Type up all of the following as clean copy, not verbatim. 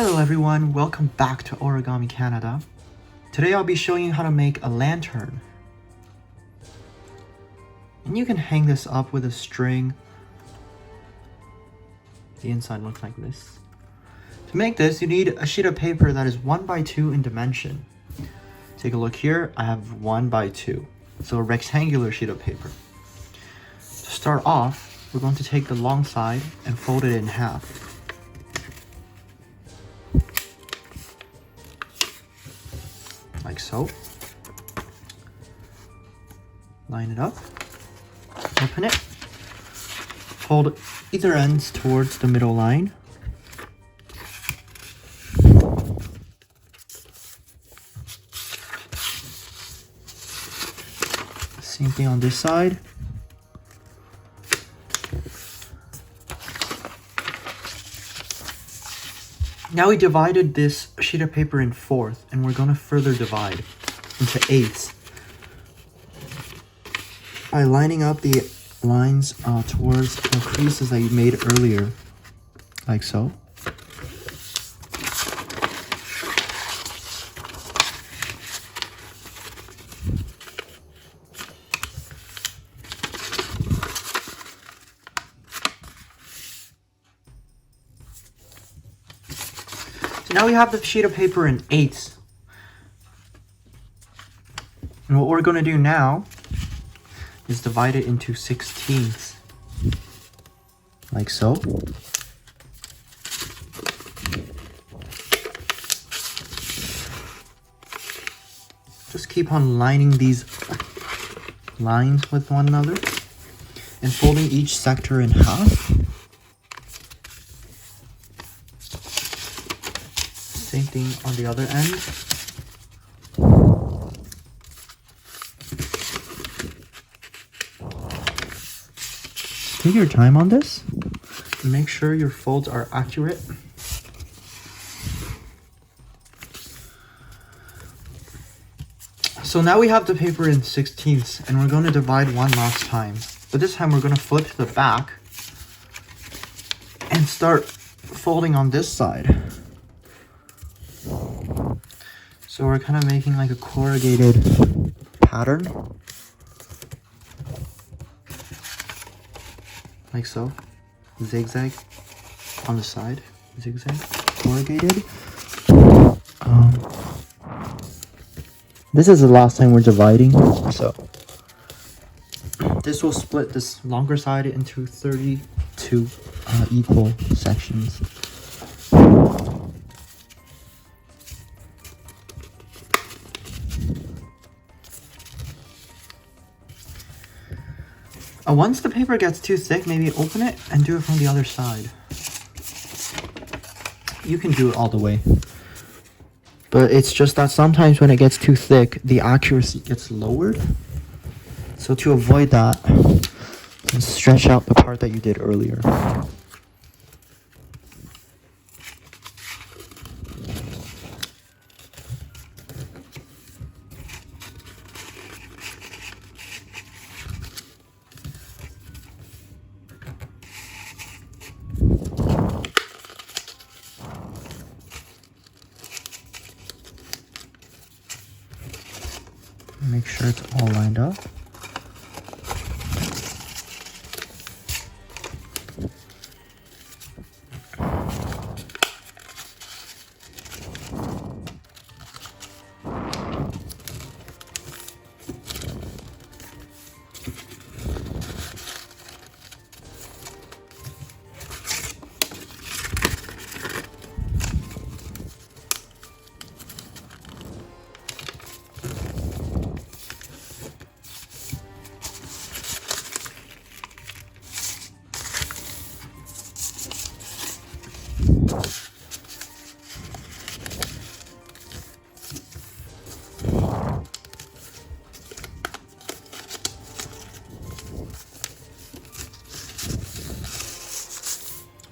Hello everyone, welcome back to Origami Canada. Today I'll be showing you how to make a lantern. And you can hang this up with a string. The inside looks like this. To make this, you need a sheet of paper that is 1 by 2 in dimension. Take a look here, I have 1 by 2. So a rectangular sheet of paper. To start off, we're going to take the long side and fold it in half. Like so. Line it up, open it, fold either ends towards the middle line. Same thing on this side. Now we divided this sheet of paper in fourth, and we're going to further divide into eighths by lining up the lines towards the creases that you made earlier, like so. So now we have the sheet of paper in eighths. And what we're going to do now is divide it into 16ths. Like so. Just keep on lining these lines with one another and folding each sector in half. Same thing on the other end. Take your time on this and make sure your folds are accurate. So now we have the paper in 16ths and we're going to divide one last time. But this time we're going to flip to the back and start folding on this side. So we're kind of making like a corrugated pattern. Like so. Zigzag on the side. Zigzag. Corrugated. This is the last time we're dividing. So this will split this longer side into 32 equal sections. Once the paper gets too thick, maybe open it and do it from the other side. You can do it all the way. But it's just that sometimes when it gets too thick, the accuracy gets lowered. So to avoid that, just stretch out the part that you did earlier. Make sure it's all lined up.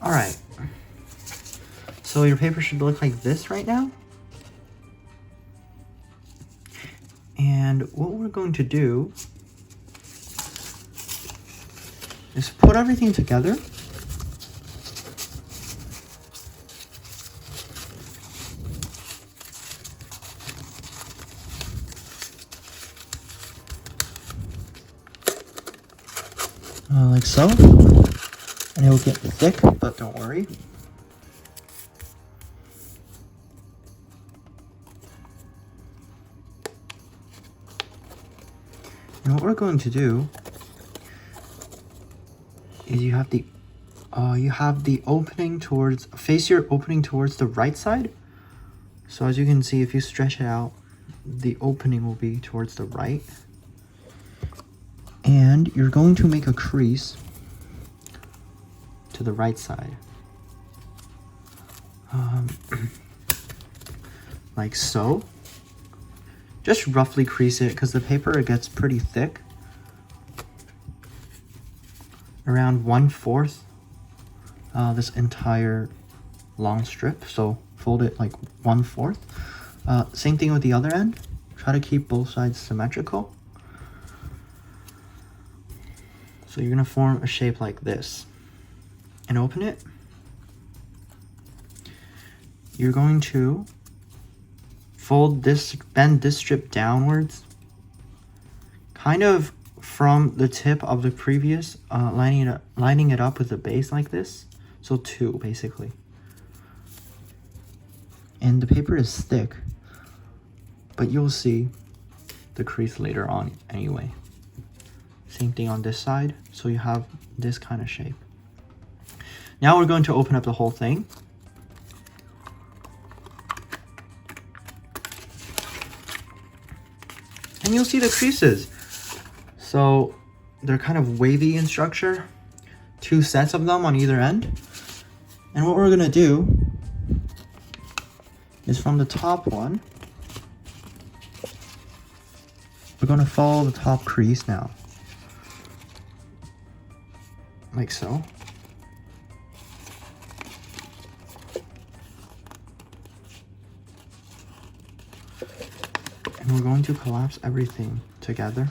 Alright, so your paper should look like this right now. And what we're going to do is put everything together like so. And it will get thick, but don't worry. And what we're going to do is you have the opening towards, face your opening towards the right side. So as you can see, if you stretch it out, the opening will be towards the right. And you're going to make a crease to the right side. Like so. Just roughly crease it because the paper gets pretty thick. Around 1/4 this entire long strip. So fold it like 1/4. Same thing with the other end. Try to keep both sides symmetrical. So you're gonna form a shape like this and open it. You're going to bend this strip downwards, kind of from the tip of the previous, lining it up with the base like this. So 2 basically. And the paper is thick, but you'll see the crease later on anyway. Same thing on this side, so you have this kind of shape. Now we're going to open up the whole thing. And you'll see the creases. So they're kind of wavy in structure. 2 sets of them on either end. And what we're gonna do is from the top one, we're gonna follow the top crease now. Like so. And we're going to collapse everything together.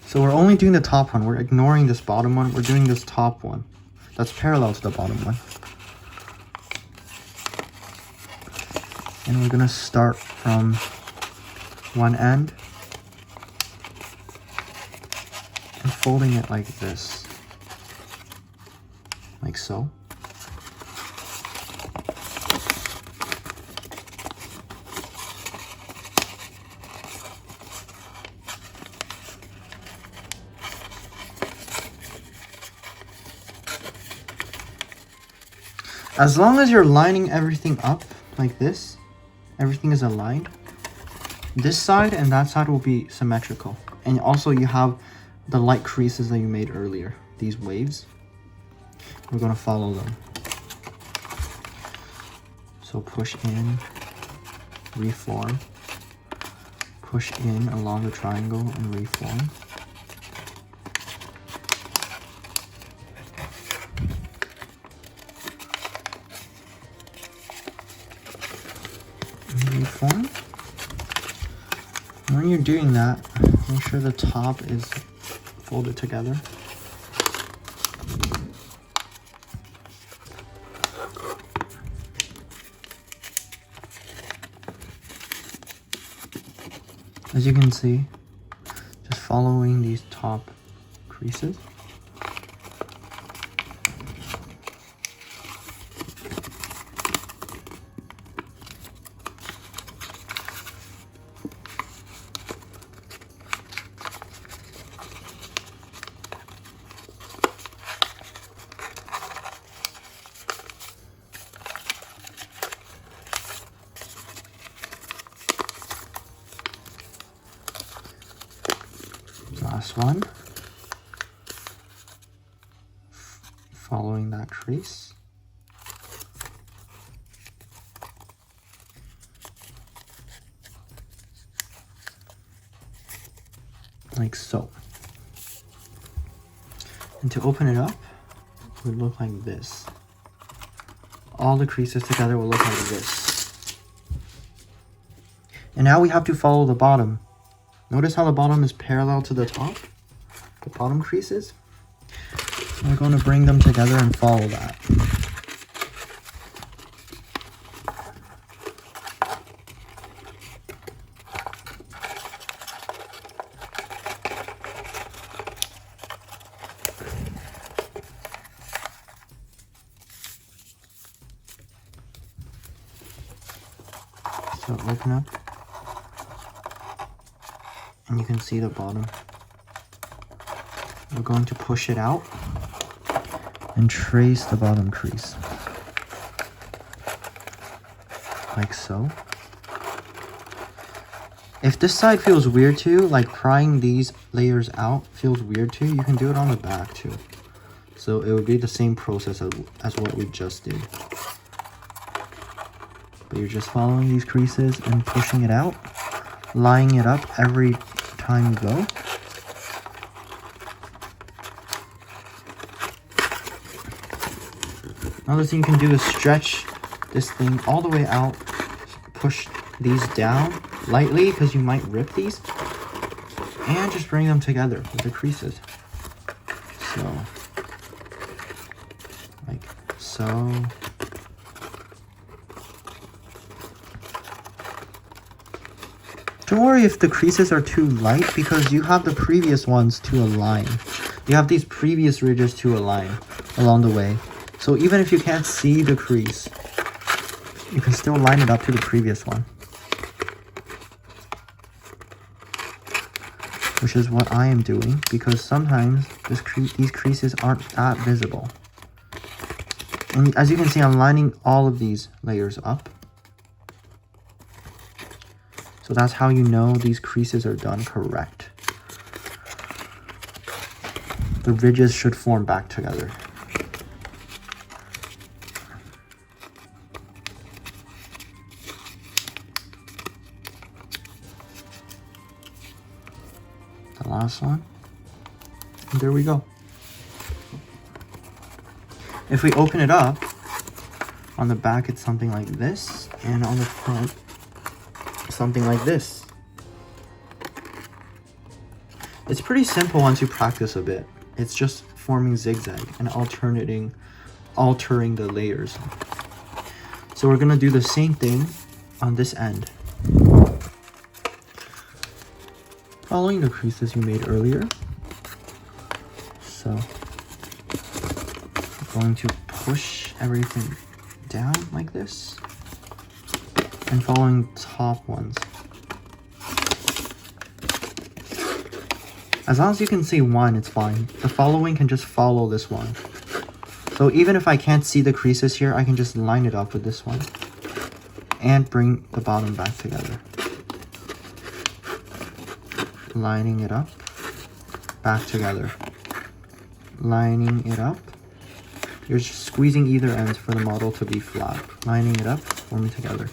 So we're only doing the top one. We're ignoring this bottom one. We're doing this top one. That's parallel to the bottom one. And we're gonna start from one end and folding it like this. Like so. As long as you're lining everything up like this, everything is aligned, this side and that side will be symmetrical. And also you have the light creases that you made earlier, these waves. We're going to follow them. So push in, reform, push in along the triangle and reform. Reform. When you're doing that, make sure the top is folded together. As you can see, just following these top creases. Last one, following that crease. Like so. And to open it up, it would look like this. All the creases together will look like this. And now we have to follow the bottom. Notice how the bottom is parallel to the top? The bottom creases? We're going to bring them together and follow that. So open up, and you can see the bottom. We're going to push it out and trace the bottom crease, like so. If this side feels weird to you, like prying these layers out feels weird to you, you can do it on the back too. So it would be the same process as what we just did. But you're just following these creases and pushing it out, lining it up every time you go. Another thing you can do is stretch this thing all the way out, push these down lightly because you might rip these, and just bring them together with the creases. So, like so. Don't worry if the creases are too light because you have the previous ones to align. You have these previous ridges to align along the way. So even if you can't see the crease, you can still line it up to the previous one. Which is what I am doing because sometimes these creases aren't that visible. And as you can see, I'm lining all of these layers up. So that's how you know these creases are done correct. The ridges should form back together. The last one. And there we go. If we open it up, on the back it's something like this, and on the front something like this. It's pretty simple once you practice a bit. It's just forming zigzag and altering the layers. So we're gonna do the same thing on this end. Following the creases you made earlier. So I'm going to push everything down like this. And following top ones. As long as you can see one, it's fine. The following can just follow this one. So even if I can't see the creases here, I can just line it up with this one. And bring the bottom back together. Lining it up, back together. Lining it up. You're just squeezing either ends for the model to be flat. Lining it up, forming together.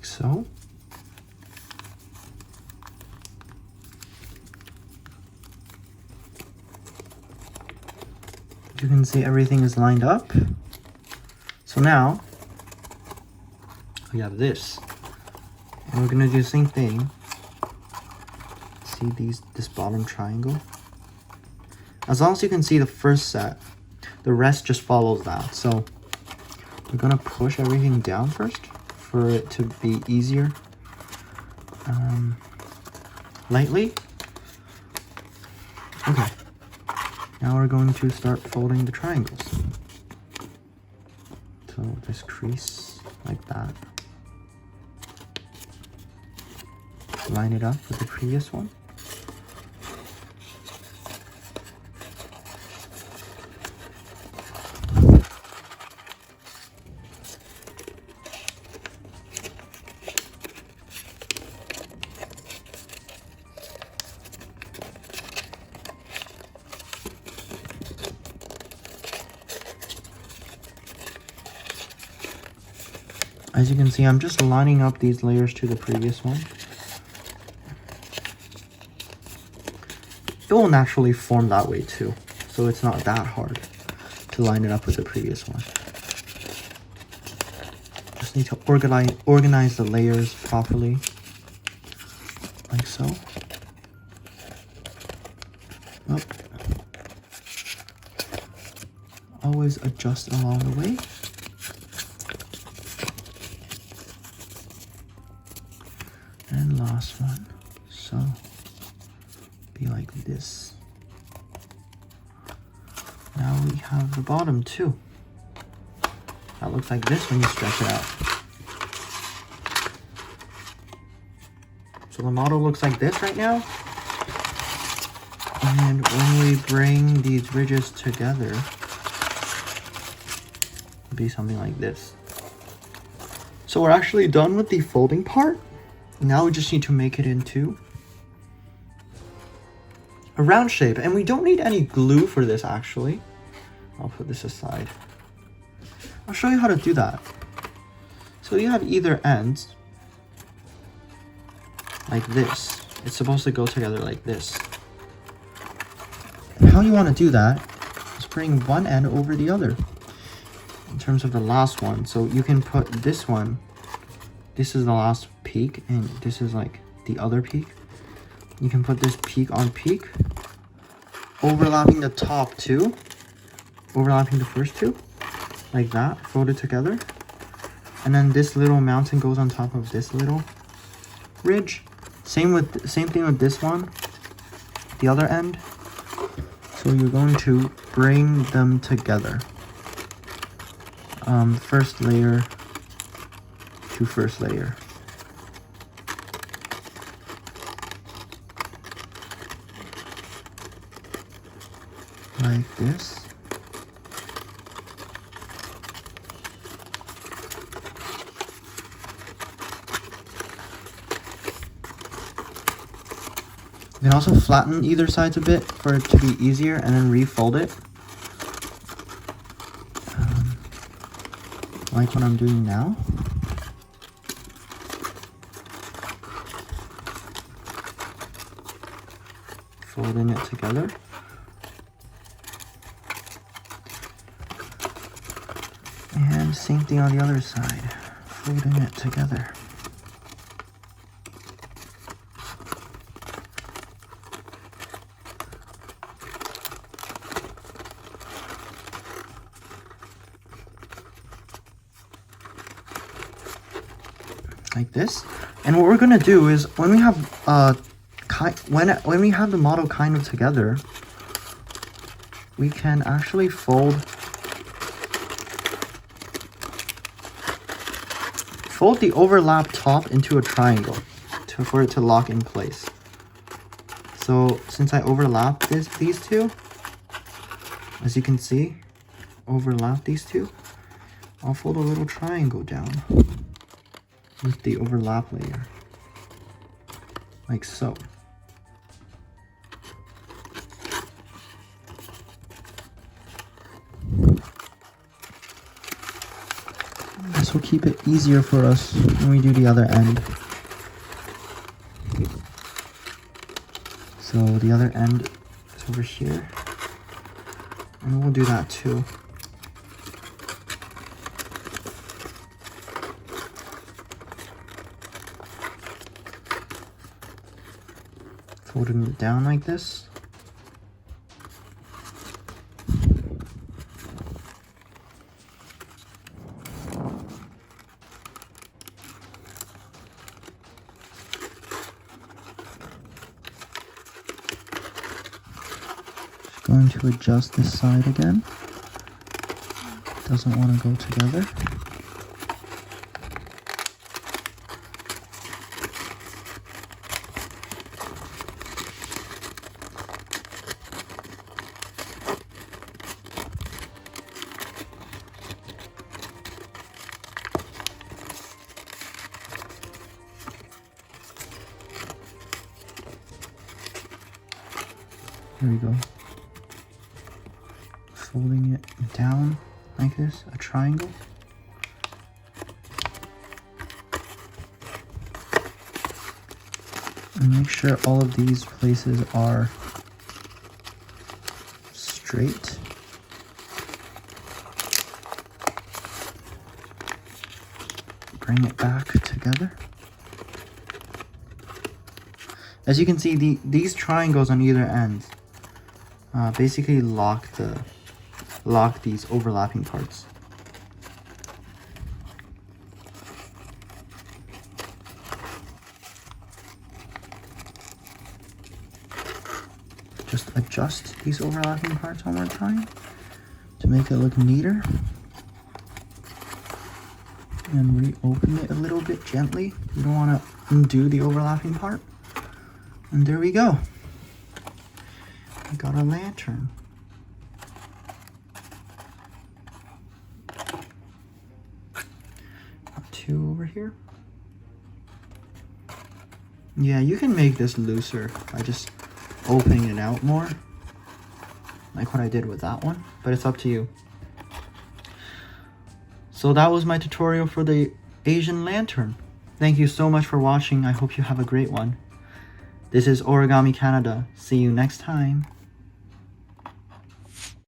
So, you can see everything is lined up. So now we have this, and we're gonna do the same thing. See this bottom triangle? As long as you can see the first set, the rest just follows that. So we're gonna push everything down first for it to be easier. Lightly. Okay. Now we're going to start folding the triangles. So just crease like that. Line it up with the previous one. As you can see, I'm just lining up these layers to the previous one. It will naturally form that way too, so it's not that hard to line it up with the previous one. Just need to organize the layers properly, like so. Oh. Always adjust along the way. And last one, so be like this. Now we have the bottom too. That looks like this when you stretch it out. So the model looks like this right now. And when we bring these ridges together, it'll be something like this. So we're actually done with the folding part. Now we just need to make it into a round shape. And we don't need any glue for this actually. I'll put this aside. I'll show you how to do that. So you have either ends like this. It's supposed to go together like this. And how you want to do that is bring one end over the other in terms of the last one. So you can put this one, this is the last peak, and this is like the other peak. You can put this peak on peak, overlapping the top two, overlapping the first two, like that, folded together. And then this little mountain goes on top of this little ridge. Same thing with this one, the other end. So you're going to bring them together. First layer to first layer. Like this. You can also flatten either sides a bit for it to be easier and then refold it. Like what I'm doing now. Folding it together. And same thing on the other side. Folding it together. Like this. And what we're gonna do is when we have when we have the model kind of together, we can actually fold the overlap top into a triangle for it to lock in place. So since I overlap these two, as you can see, overlap these two, I'll fold a little triangle down with the overlap layer, like so. This will keep it easier for us when we do the other end. So the other end is over here, and we'll do that too. Folding it down like this. Just going to adjust this side again. Doesn't want to go together. Here we go. Folding it down like this, a triangle. And make sure all of these places are straight. Bring it back together. As you can see, these triangles on either end basically lock these overlapping parts. Just adjust these overlapping parts one more time to make it look neater. And reopen it a little bit gently. You don't want to undo the overlapping part. And there we go. We got a lantern. Got two over here. Yeah, you can make this looser by just opening it out more, like what I did with that one, but it's up to you. So that was my tutorial for the Asian lantern. Thank you so much for watching. I hope you have a great one. This is Origami Canada. See you next time.